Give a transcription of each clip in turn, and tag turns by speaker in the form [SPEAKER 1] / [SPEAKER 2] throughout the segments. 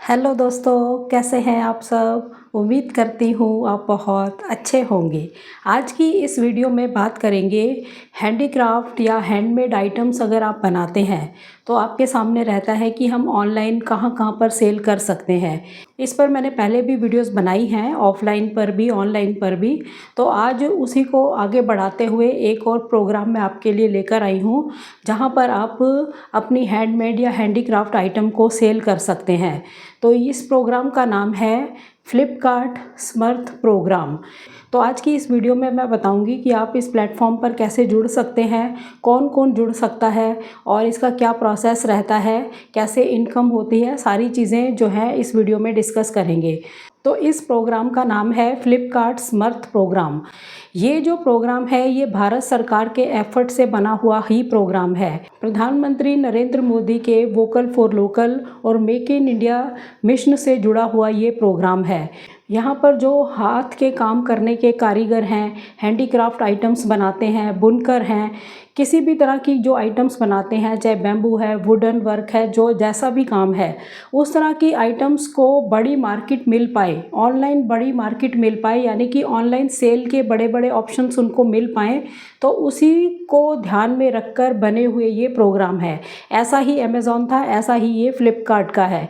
[SPEAKER 1] Hello दोस्तों, कैसे हैं आप सब। उम्मीद करती हूँ आप बहुत अच्छे होंगे। आज की इस वीडियो में बात करेंगे हैंडीक्राफ्ट या हैंडमेड आइटम्स अगर आप बनाते हैं तो आपके सामने रहता है कि हम ऑनलाइन कहाँ कहाँ पर सेल कर सकते हैं। इस पर मैंने पहले भी वीडियोस बनाई हैं, ऑफलाइन पर भी ऑनलाइन पर भी। तो आज उसी को आगे बढ़ाते हुए एक और प्रोग्राम मैं आपके लिए लेकर आई हूँ जहाँ पर आप अपनी हैंडमेड या हैंडीक्राफ्ट आइटम को सेल कर सकते हैं। तो इस प्रोग्राम का नाम है फ्लिपकार्ट समर्थ प्रोग्राम। तो आज की इस वीडियो में मैं बताऊंगी कि आप इस प्लेटफॉर्म पर कैसे जुड़ सकते हैं, कौन कौन जुड़ सकता है और इसका क्या प्रोसेस रहता है, कैसे इनकम होती है, सारी चीज़ें जो है इस वीडियो में डिस्कस करेंगे। तो इस प्रोग्राम का नाम है फ्लिपकार्ट समर्थ प्रोग्राम। ये जो प्रोग्राम है ये भारत सरकार के एफर्ट से बना हुआ ही प्रोग्राम है। प्रधानमंत्री नरेंद्र मोदी के वोकल फॉर लोकल और मेक इन इंडिया मिशन से जुड़ा हुआ ये प्रोग्राम है। यहाँ पर जो हाथ के काम करने के कारीगर हैं, हैंडीक्राफ्ट आइटम्स बनाते हैं, बुनकर हैं, किसी भी तरह की जो आइटम्स बनाते हैं, चाहे बैम्बू है, वुडन वर्क है, जो जैसा भी काम है, उस तरह की आइटम्स को बड़ी मार्केट मिल पाए, ऑनलाइन बड़ी मार्केट मिल पाए, यानी कि ऑनलाइन सेल के बड़े बड़े ऑप्शंस उनको मिल पाएँ, तो उसी को ध्यान में रखकर बने हुए ये प्रोग्राम है। ऐसा ही अमेज़ॉन था, ऐसा ही ये फ्लिपकार्ट का है।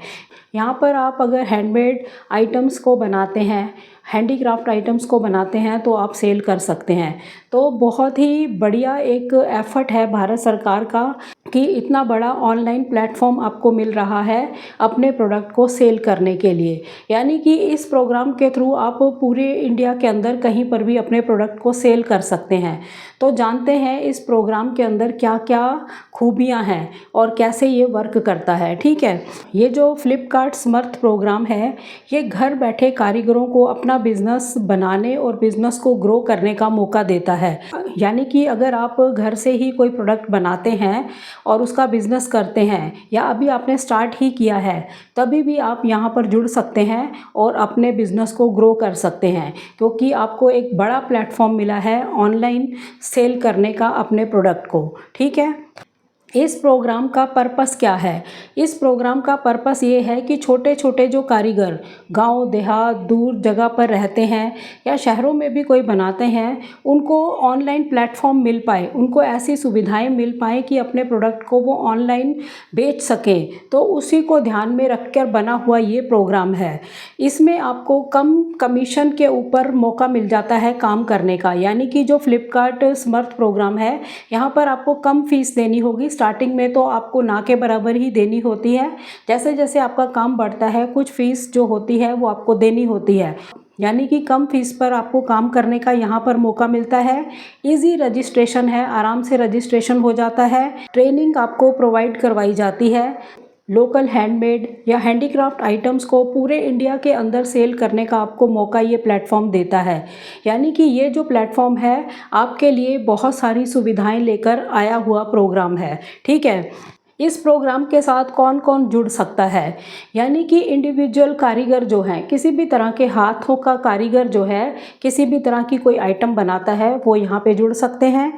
[SPEAKER 1] यहाँ पर आप अगर हैंडमेड आइटम्स को बनाते हैं, हैंडीक्राफ्ट आइटम्स को बनाते हैं तो आप सेल कर सकते हैं। तो बहुत ही बढ़िया एक एफर्ट है भारत सरकार का कि इतना बड़ा ऑनलाइन प्लेटफॉर्म आपको मिल रहा है अपने प्रोडक्ट को सेल करने के लिए। यानी कि इस प्रोग्राम के थ्रू आप पूरे इंडिया के अंदर कहीं पर भी अपने प्रोडक्ट को सेल कर सकते हैं। तो जानते हैं इस प्रोग्राम के अंदर क्या क्या खूबियां हैं और कैसे ये वर्क करता है। ठीक है, ये जो फ्लिपकार्ट समर्थ प्रोग्राम है ये घर बैठे कारीगरों को अपना बिजनेस बनाने और बिजनेस को ग्रो करने का मौका देता है। यानी कि अगर आप घर से ही कोई प्रोडक्ट बनाते हैं और उसका बिजनेस करते हैं या अभी आपने स्टार्ट ही किया है, तभी भी आप यहाँ पर जुड़ सकते हैं और अपने बिजनेस को ग्रो कर सकते हैं, क्योंकि आपको एक बड़ा प्लेटफॉर्म मिला है ऑनलाइन सेल करने का अपने प्रोडक्ट को। ठीक है, इस प्रोग्राम का पर्पस क्या है। इस प्रोग्राम का पर्पस ये है कि छोटे छोटे जो कारीगर गांव देहात दूर जगह पर रहते हैं या शहरों में भी कोई बनाते हैं, उनको ऑनलाइन प्लेटफॉर्म मिल पाए, उनको ऐसी सुविधाएं मिल पाए कि अपने प्रोडक्ट को वो ऑनलाइन बेच सकें। तो उसी को ध्यान में रखकर बना हुआ ये प्रोग्राम है। इसमें आपको कम कमीशन के ऊपर मौका मिल जाता है काम करने का। यानी कि जो फ्लिपकार्ट समर्थ प्रोग्राम है यहाँ पर आपको कम फीस देनी होगी। स्टार्टिंग में तो आपको ना के बराबर ही देनी होती है। जैसे जैसे आपका काम बढ़ता है कुछ फीस जो होती है वो आपको देनी होती है। यानी कि कम फीस पर आपको काम करने का यहाँ पर मौका मिलता है। इजी रजिस्ट्रेशन है, आराम से रजिस्ट्रेशन हो जाता है। ट्रेनिंग आपको प्रोवाइड करवाई जाती है। लोकल हैंडमेड या हैंडीक्राफ्ट आइटम्स को पूरे इंडिया के अंदर सेल करने का आपको मौका ये प्लेटफॉर्म देता है। यानी कि ये जो प्लेटफॉर्म है आपके लिए बहुत सारी सुविधाएं लेकर आया हुआ प्रोग्राम है। ठीक है, इस प्रोग्राम के साथ कौन कौन जुड़ सकता है। यानी कि इंडिविजुअल कारीगर जो हैं, किसी भी तरह के हाथों का कारीगर जो है, किसी भी तरह की कोई आइटम बनाता है वो यहाँ पे जुड़ सकते हैं।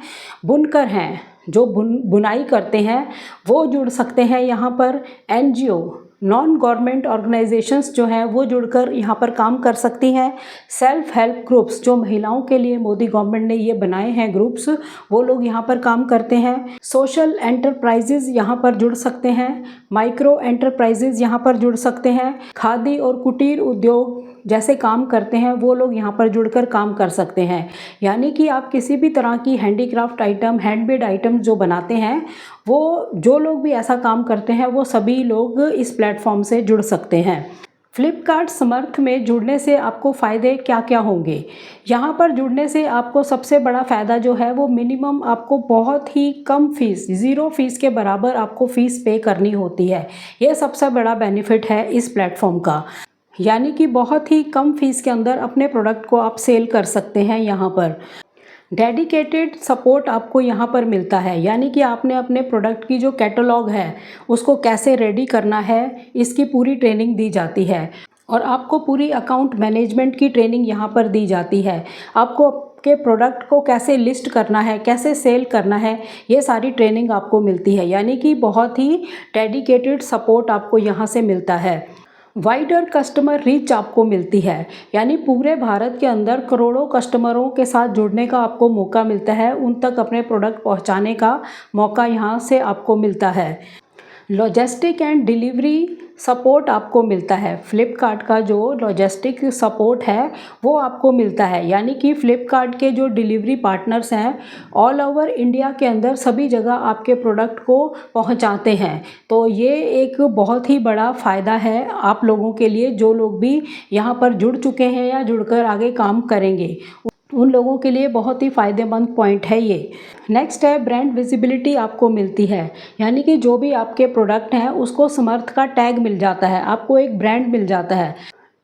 [SPEAKER 1] बुनकर हैं जो बुनाई करते हैं वो जुड़ सकते हैं यहाँ पर। एनजीओ नॉन गवर्नमेंट ऑर्गेनाइजेशंस जो हैं वो जुड़कर यहाँ पर काम कर सकती हैं। सेल्फ हेल्प ग्रुप्स जो महिलाओं के लिए मोदी गवर्नमेंट ने ये बनाए हैं ग्रुप्स, वो लोग यहाँ पर काम करते हैं। सोशल एंटरप्राइजेज यहाँ पर जुड़ सकते हैं। माइक्रो एंटरप्राइजेज यहाँ पर जुड़ सकते हैं। खादी और कुटीर उद्योग जैसे काम करते हैं वो लोग यहाँ पर जुड़कर काम कर सकते हैं। यानी कि आप किसी भी तरह की हैंडीक्राफ्ट आइटम, हैंडमेड आइटम जो बनाते हैं, वो जो लोग भी ऐसा काम करते हैं वो सभी लोग इस प्लेटफॉर्म से जुड़ सकते हैं। फ्लिपकार्ट समर्थ में जुड़ने से आपको फ़ायदे क्या क्या होंगे। यहाँ पर जुड़ने से आपको सबसे बड़ा फ़ायदा जो है वो मिनिमम आपको बहुत ही कम फीस, ज़ीरो फीस के बराबर आपको फ़ीस पे करनी होती है। ये सबसे बड़ा बेनिफिट है इस प्लेटफॉर्म का। यानी कि बहुत ही कम फीस के अंदर अपने प्रोडक्ट को आप सेल कर सकते हैं। यहाँ पर डेडिकेटेड सपोर्ट आपको यहाँ पर मिलता है। यानी कि आपने अपने प्रोडक्ट की जो कैटलॉग है उसको कैसे रेडी करना है, इसकी पूरी ट्रेनिंग दी जाती है और आपको पूरी अकाउंट मैनेजमेंट की ट्रेनिंग यहाँ पर दी जाती है। आपको के प्रोडक्ट को कैसे लिस्ट करना है, कैसे सेल करना है, ये सारी ट्रेनिंग आपको मिलती है। यानी कि बहुत ही डेडिकेटेड सपोर्ट आपको यहाँ से मिलता है। वाइडर कस्टमर रीच आपको मिलती है, यानी पूरे भारत के अंदर करोड़ों कस्टमरों के साथ जुड़ने का आपको मौका मिलता है, उन तक अपने प्रोडक्ट पहुंचाने का मौका यहाँ से आपको मिलता है। लॉजिस्टिक एंड डिलीवरी सपोर्ट आपको मिलता है। फ्लिपकार्ट का जो लॉजिस्टिक सपोर्ट है वो आपको मिलता है, यानी कि फ्लिपकार्ट के जो डिलीवरी पार्टनर्स हैं ऑल ओवर इंडिया के अंदर सभी जगह आपके प्रोडक्ट को पहुंचाते हैं। तो ये एक बहुत ही बड़ा फ़ायदा है आप लोगों के लिए, जो लोग भी यहाँ पर जुड़ चुके हैं या जुड़कर आगे काम करेंगे उन लोगों के लिए बहुत ही फ़ायदेमंद पॉइंट है ये। नेक्स्ट है ब्रांड विजिबिलिटी आपको मिलती है, यानी कि जो भी आपके प्रोडक्ट हैं उसको समर्थ का टैग मिल जाता है, आपको एक ब्रांड मिल जाता है।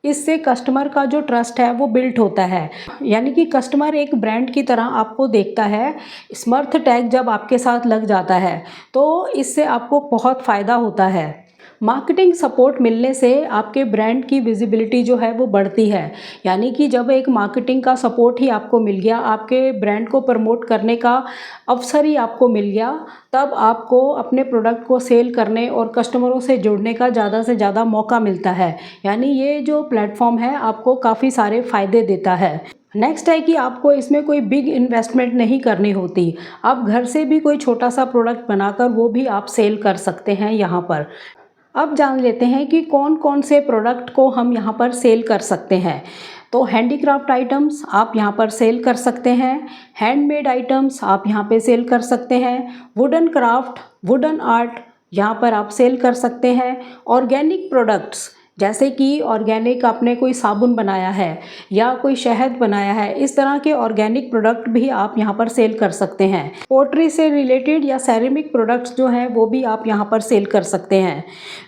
[SPEAKER 1] इससे कस्टमर का जो ट्रस्ट है वो बिल्ट होता है, यानी कि कस्टमर एक ब्रांड की तरह आपको देखता है। समर्थ टैग जब आपके साथ लग जाता है तो इससे आपको बहुत फ़ायदा होता है। मार्केटिंग सपोर्ट मिलने से आपके ब्रांड की विजिबिलिटी जो है वो बढ़ती है, यानी कि जब एक मार्केटिंग का सपोर्ट ही आपको मिल गया, आपके ब्रांड को प्रमोट करने का अवसर ही आपको मिल गया, तब आपको अपने प्रोडक्ट को सेल करने और कस्टमरों से जुड़ने का ज़्यादा से ज़्यादा मौका मिलता है। यानी ये जो प्लेटफॉर्म है आपको काफ़ी सारे फ़ायदे देता है। नेक्स्ट है कि आपको इसमें कोई बिग इन्वेस्टमेंट नहीं करनी होती, आप घर से भी कोई छोटा सा प्रोडक्ट बनाकर वो भी आप सेल कर सकते हैं यहाँ पर। अब जान लेते हैं कि कौन कौन से प्रोडक्ट को हम यहाँ पर सेल कर सकते हैं। तो हैंडीक्राफ्ट आइटम्स आप यहाँ पर सेल कर सकते हैं, हैंडमेड आइटम्स आप यहाँ पे सेल कर सकते हैं, वुडन क्राफ्ट, वुडन आर्ट यहाँ पर आप सेल कर सकते हैं, ऑर्गेनिक प्रोडक्ट्स जैसे कि ऑर्गेनिक आपने कोई साबुन बनाया है या कोई शहद बनाया है, इस तरह के ऑर्गेनिक प्रोडक्ट भी आप यहाँ पर सेल कर सकते हैं। पोट्री से रिलेटेड या सेरेमिक प्रोडक्ट्स जो हैं वो भी आप यहाँ पर सेल कर सकते हैं।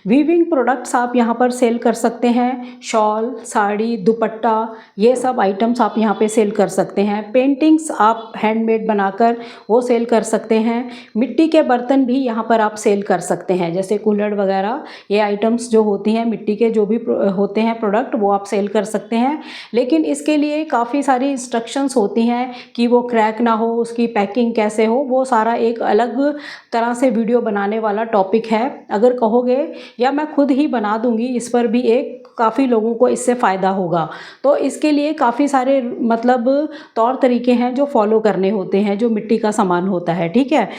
[SPEAKER 1] वीविंग प्रोडक्ट्स आप यहाँ पर सेल कर सकते हैं, शॉल, साड़ी, दुपट्टा, ये सब आइटम्स आप यहाँ पे सेल कर सकते हैं। पेंटिंग्स आप हैंडमेड बनाकर वो सेल कर सकते हैं। मिट्टी के बर्तन भी यहाँ पर आप सेल कर सकते हैं, जैसे कुल्हड़ वगैरह, ये आइटम्स जो होती हैं मिट्टी के जो भी होते हैं प्रोडक्ट वो आप सेल कर सकते हैं। लेकिन इसके लिए काफ़ी सारी इंस्ट्रक्शंस होती हैं कि वो क्रैक ना हो, उसकी पैकिंग कैसे हो, वो सारा एक अलग तरह से वीडियो बनाने वाला टॉपिक है। अगर कहोगे या मैं खुद ही बना दूंगी इस पर भी, एक काफ़ी लोगों को इससे फ़ायदा होगा। तो इसके लिए काफ़ी सारे मतलब तौर तरीके हैं जो फॉलो करने होते हैं, जो मिट्टी का सामान होता है, ठीक है।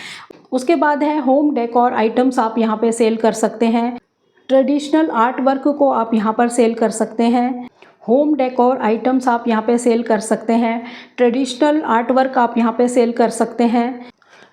[SPEAKER 1] उसके बाद है होम डेकोर आइटम्स आप यहाँ पे सेल कर सकते हैं। ट्रेडिशनल आर्ट वर्क को आप यहाँ पर सेल कर सकते हैं। होम डेकोर आइटम्स आप यहाँ पे सेल कर सकते हैं। ट्रेडिशनल आर्ट वर्क आप यहाँ पे सेल कर सकते हैं।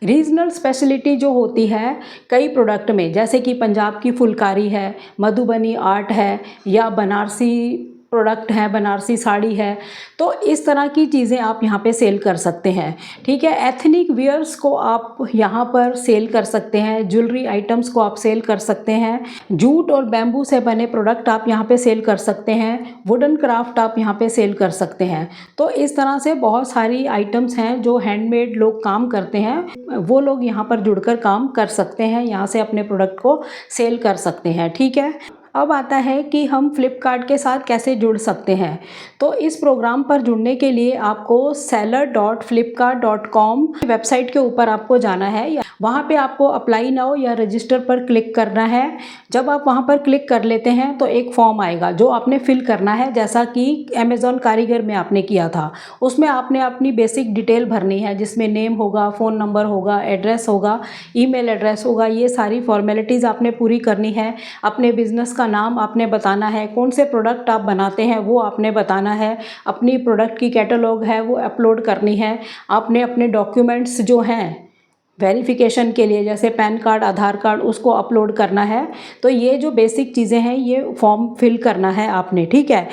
[SPEAKER 1] रीजनल स्पेशलिटी जो होती है कई प्रोडक्ट में, जैसे कि पंजाब की फुलकारी है, मधुबनी आर्ट है या बनारसी प्रोडक्ट है, बनारसी साड़ी है, तो इस तरह की चीज़ें आप यहाँ पे सेल कर सकते हैं, ठीक है। एथनिक वियर्स को आप यहाँ पर सेल कर सकते हैं, ज्वेलरी आइटम्स को आप सेल कर सकते हैं, जूट और बैम्बू से बने प्रोडक्ट आप यहाँ पे सेल कर सकते हैं, वुडन क्राफ्ट आप यहाँ पे सेल कर सकते हैं। तो इस तरह से बहुत सारी आइटम्स हैं जो हैंडमेड लोग काम करते हैं, वो लोग यहाँ पर जुड़कर काम कर सकते हैं, यहाँ से अपने प्रोडक्ट को सेल कर सकते हैं, ठीक है। अब आता है कि हम फ्लिपकार्ट के साथ कैसे जुड़ सकते हैं। तो इस प्रोग्राम पर जुड़ने के लिए आपको seller.flipkart.com वेबसाइट के ऊपर आपको जाना है, या वहाँ पे आपको अप्लाई नाउ या रजिस्टर पर क्लिक करना है। जब आप वहाँ पर क्लिक कर लेते हैं तो एक फॉर्म आएगा जो आपने फिल करना है, जैसा कि अमेज़ॉन कारीगर में आपने किया था। उसमें आपने अपनी बेसिक डिटेल भरनी है, जिसमें नेम होगा, फ़ोन नंबर होगा, एड्रेस होगा, ईमेल एड्रेस होगा, ये सारी फॉर्मेलिटीज़ आपने पूरी करनी है। अपने बिजनेस का नाम आपने बताना है, कौन से प्रोडक्ट आप बनाते हैं वो आपने बताना है, अपनी प्रोडक्ट की कैटलॉग है वो अपलोड करनी है। आपने अपने डॉक्यूमेंट्स जो हैं वेरिफिकेशन के लिए, जैसे पैन कार्ड, आधार कार्ड, उसको अपलोड करना है। तो ये जो बेसिक चीज़ें हैं ये फॉर्म फिल करना है आपने, ठीक है।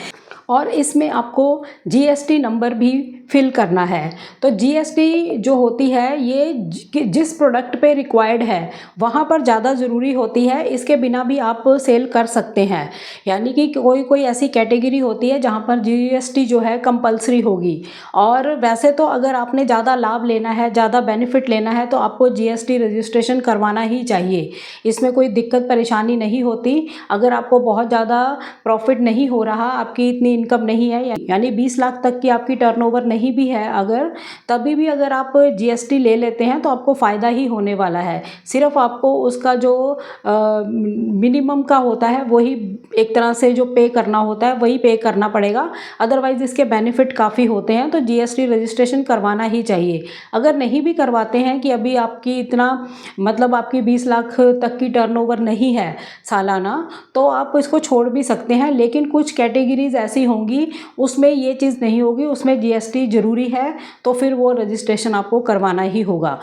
[SPEAKER 1] और इसमें आपको जीएसटी नंबर भी फिल करना है। तो जीएसटी जो होती है ये जिस प्रोडक्ट पे रिक्वायर्ड है वहाँ पर ज़्यादा ज़रूरी होती है, इसके बिना भी आप सेल कर सकते हैं। यानी कि कोई कोई ऐसी कैटेगरी होती है जहाँ पर जीएसटी जो है कंपलसरी होगी, और वैसे तो अगर आपने ज़्यादा लाभ लेना है, ज़्यादा बेनिफिट लेना है, तो आपको जीएसटी रजिस्ट्रेशन करवाना ही चाहिए। इसमें कोई दिक्कत परेशानी नहीं होती। अगर आपको बहुत ज़्यादा प्रॉफिट नहीं हो रहा, आपकी इतनी इनकम नहीं है, यानी 20 लाख तक की आपकी टर्नओवर नहीं नहीं भी है अगर, तभी भी अगर आप जीएसटी ले लेते हैं तो आपको फ़ायदा ही होने वाला है। सिर्फ आपको उसका जो मिनिमम का होता है वही एक तरह से जो पे करना होता है वही पे करना पड़ेगा, अदरवाइज़ इसके बेनिफिट काफ़ी होते हैं। तो जीएसटी रजिस्ट्रेशन करवाना ही चाहिए। अगर नहीं भी करवाते हैं कि अभी आपकी इतना मतलब आपकी 20 लाख तक की टर्नओवर नहीं है सालाना, तो आप इसको छोड़ भी सकते हैं। लेकिन कुछ कैटेगरीज ऐसी होंगी उसमें ये चीज़ नहीं होगी, उसमें जीएसटी ज़रूरी है, तो फिर वो रजिस्ट्रेशन आपको करवाना ही होगा।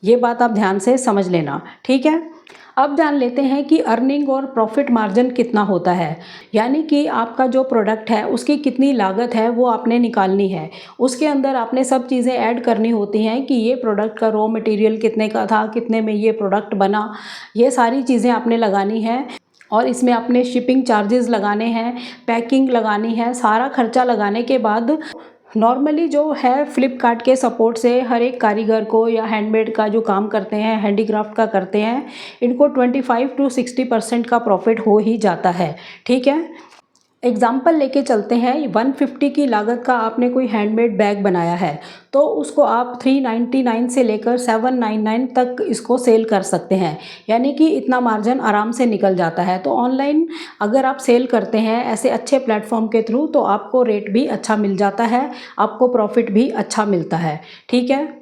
[SPEAKER 1] ये बात आप ध्यान से समझ लेना, ठीक है। अब जान लेते हैं कि अर्निंग और प्रॉफिट मार्जिन कितना होता है, यानी कि आपका जो प्रोडक्ट है उसकी कितनी लागत है वो आपने निकालनी है। उसके अंदर आपने सब चीज़ें ऐड करनी होती हैं कि ये प्रोडक्ट का रॉ मटेरियल कितने का था, कितने में ये प्रोडक्ट बना, ये सारी चीज़ें आपने लगानी है। और इसमें आपने शिपिंग चार्जेस लगाने हैं, पैकिंग लगानी है। सारा खर्चा लगाने के बाद नॉर्मली जो है फ्लिपकार्ट के सपोर्ट से हर एक कारीगर को या हैंडमेड का जो काम करते हैं, हैंडीक्राफ्ट का करते हैं, इनको 25 to 60% का प्रॉफिट हो ही जाता है, ठीक है। एग्जाम्पल लेके चलते हैं, 150 की लागत का आपने कोई हैंडमेड बैग बनाया है तो उसको आप 399 से लेकर 799 तक इसको सेल कर सकते हैं, यानी कि इतना मार्जिन आराम से निकल जाता है। तो ऑनलाइन अगर आप सेल करते हैं ऐसे अच्छे प्लेटफॉर्म के थ्रू तो आपको रेट भी अच्छा मिल जाता है, आपको प्रॉफिट भी अच्छा मिलता है, ठीक है।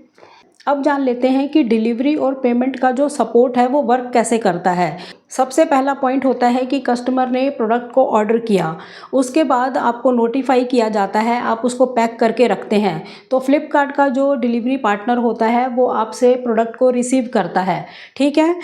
[SPEAKER 1] अब जान लेते हैं कि डिलीवरी और पेमेंट का जो सपोर्ट है वो वर्क कैसे करता है। सबसे पहला पॉइंट होता है कि कस्टमर ने प्रोडक्ट को ऑर्डर किया, उसके बाद आपको नोटिफाई किया जाता है, आप उसको पैक करके रखते हैं, तो फ्लिपकार्ट का जो डिलीवरी पार्टनर होता है वो आपसे प्रोडक्ट को रिसीव करता है, ठीक है।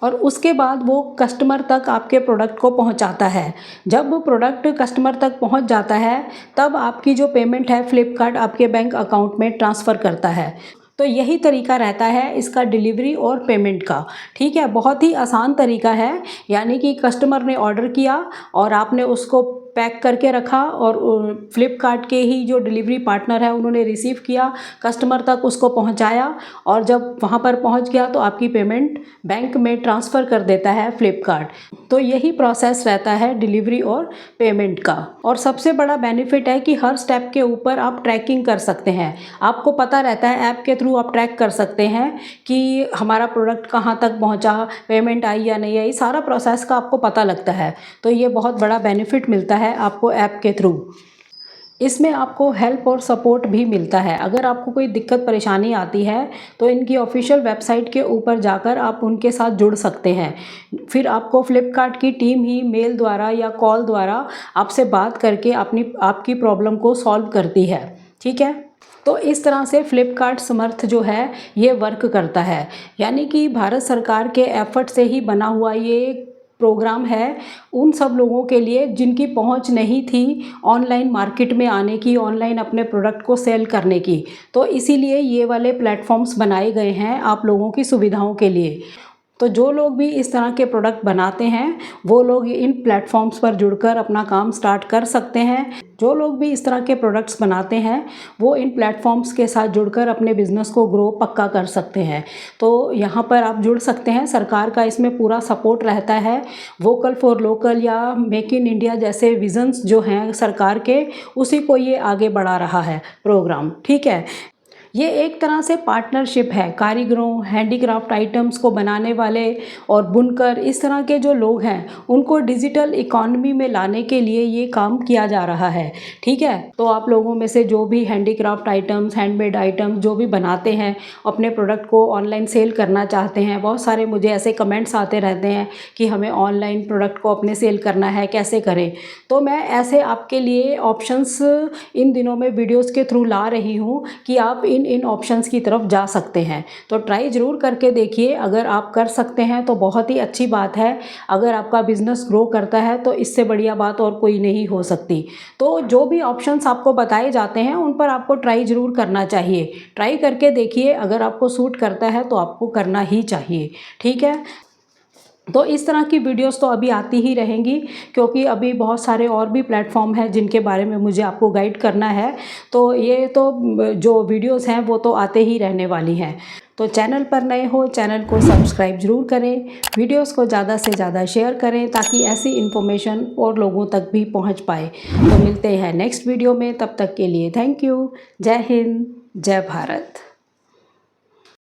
[SPEAKER 1] और उसके बाद वो कस्टमर तक आपके प्रोडक्ट को पहुंचाता है। जब वो प्रोडक्ट कस्टमर तक पहुंच जाता है तब आपकी जो पेमेंट है फ्लिपकार्ट आपके बैंक अकाउंट में ट्रांसफ़र करता है। तो यही तरीका रहता है इसका डिलीवरी और पेमेंट का, ठीक है। बहुत ही आसान तरीका है, यानी कि कस्टमर ने ऑर्डर किया और आपने उसको पैक करके रखा और फ्लिपकार्ट के ही जो डिलीवरी पार्टनर है उन्होंने रिसीव किया, कस्टमर तक उसको पहुंचाया और जब वहां पर पहुंच गया तो आपकी पेमेंट बैंक में ट्रांसफ़र कर देता है फ्लिपकार्ट। तो यही प्रोसेस रहता है डिलीवरी और पेमेंट का। और सबसे बड़ा बेनिफिट है कि हर स्टेप के ऊपर आप ट्रैकिंग कर सकते हैं, आपको पता रहता है, ऐप के थ्रू आप ट्रैक कर सकते हैं कि हमारा प्रोडक्ट कहाँ तक पहुँचा, पेमेंट आई या नहीं आई, सारा प्रोसेस का आपको पता लगता है। तो ये बहुत बड़ा बेनिफिट मिलता है आपको ऐप के थ्रू। इसमें आपको हेल्प और सपोर्ट भी मिलता है। अगर आपको कोई दिक्कत परेशानी आती है तो इनकी ऑफिशियल वेबसाइट के ऊपर जाकर आप उनके साथ जुड़ सकते हैं। फिर आपको फ्लिपकार्ट की टीम ही मेल द्वारा या कॉल द्वारा आपसे बात करके आपकी प्रॉब्लम को सॉल्व करती है, ठीक है। तो इस तरह से फ्लिपकार्ट समर्थ जो है ये वर्क करता है, यानी कि भारत सरकार के एफर्ट से ही बना हुआ ये प्रोग्राम है उन सब लोगों के लिए जिनकी पहुंच नहीं थी ऑनलाइन मार्केट में आने की, ऑनलाइन अपने प्रोडक्ट को सेल करने की। तो इसीलिए ये वाले प्लेटफॉर्म्स बनाए गए हैं आप लोगों की सुविधाओं के लिए। तो जो लोग भी इस तरह के प्रोडक्ट बनाते हैं वो लोग इन प्लेटफॉर्म्स पर जुड़कर अपना काम स्टार्ट कर सकते हैं। जो लोग भी इस तरह के प्रोडक्ट्स बनाते हैं वो इन प्लेटफॉर्म्स के साथ जुड़कर अपने बिजनेस को ग्रो पक्का कर सकते हैं। तो यहाँ पर आप जुड़ सकते हैं, सरकार का इसमें पूरा सपोर्ट रहता है। वोकल फॉर लोकल या मेक इन इंडिया जैसे विजन्स जो हैं सरकार के, उसी को ये आगे बढ़ा रहा है प्रोग्राम, ठीक है। ये एक तरह से पार्टनरशिप है कारीगरों, हैंडीक्राफ्ट आइटम्स को बनाने वाले और बुनकर, इस तरह के जो लोग हैं उनको डिजिटल इकॉनमी में लाने के लिए ये काम किया जा रहा है, ठीक है। तो आप लोगों में से जो भी हैंडीक्राफ्ट आइटम्स, हैंडमेड आइटम्स जो भी बनाते हैं, अपने प्रोडक्ट को ऑनलाइन सेल करना चाहते हैं, बहुत सारे मुझे ऐसे कमेंट्स आते रहते हैं कि हमें ऑनलाइन प्रोडक्ट को अपने सेल करना है, कैसे करें। तो मैं ऐसे आपके लिए ऑप्शंस इन दिनों में वीडियोज़ के थ्रू ला रही हूँ कि आप इन ऑप्शंस की तरफ जा सकते हैं। तो ट्राई ज़रूर करके देखिए, अगर आप कर सकते हैं तो बहुत ही अच्छी बात है। अगर आपका बिजनेस ग्रो करता है तो इससे बढ़िया बात और कोई नहीं हो सकती। तो जो भी ऑप्शंस आपको बताए जाते हैं उन पर आपको ट्राई ज़रूर करना चाहिए। ट्राई करके देखिए, अगर आपको सूट करता है तो आपको करना ही चाहिए, ठीक है। तो इस तरह की वीडियोस तो अभी आती ही रहेंगी, क्योंकि अभी बहुत सारे और भी प्लेटफॉर्म हैं जिनके बारे में मुझे आपको गाइड करना है। तो ये तो जो वीडियोस हैं वो तो आते ही रहने वाली हैं। तो चैनल पर नए हो चैनल को सब्सक्राइब ज़रूर करें, वीडियोस को ज़्यादा से ज़्यादा शेयर करें ताकि ऐसी इन्फॉर्मेशन और लोगों तक भी पहुंच पाए। तो मिलते हैं नेक्स्ट वीडियो में, तब तक के लिए थैंक यू। जय हिंद, जय भारत।